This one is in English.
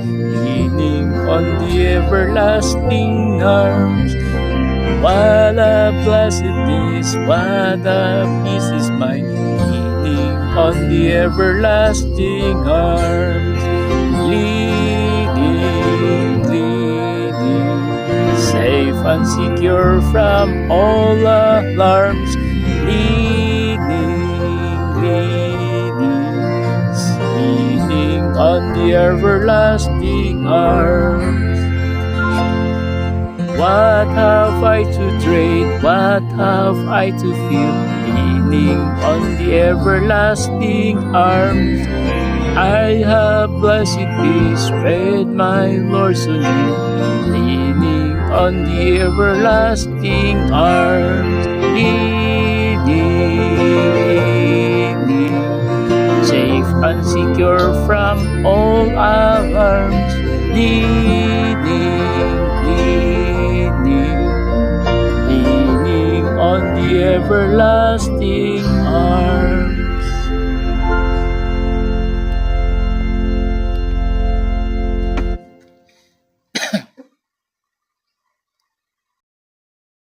leaning on the everlasting arms. What a blessedness, what a peace is mine, leaning on the everlasting arms. Leaning, leaning, safe and secure from all alarms. Leaning on the everlasting arms. What have I to trade? What have I to feel? Leaning on the everlasting arms. I have blessed peace, read my Lord so near, leaning on the everlasting arms. Leaning, safe and secure from all alarms. Leaning,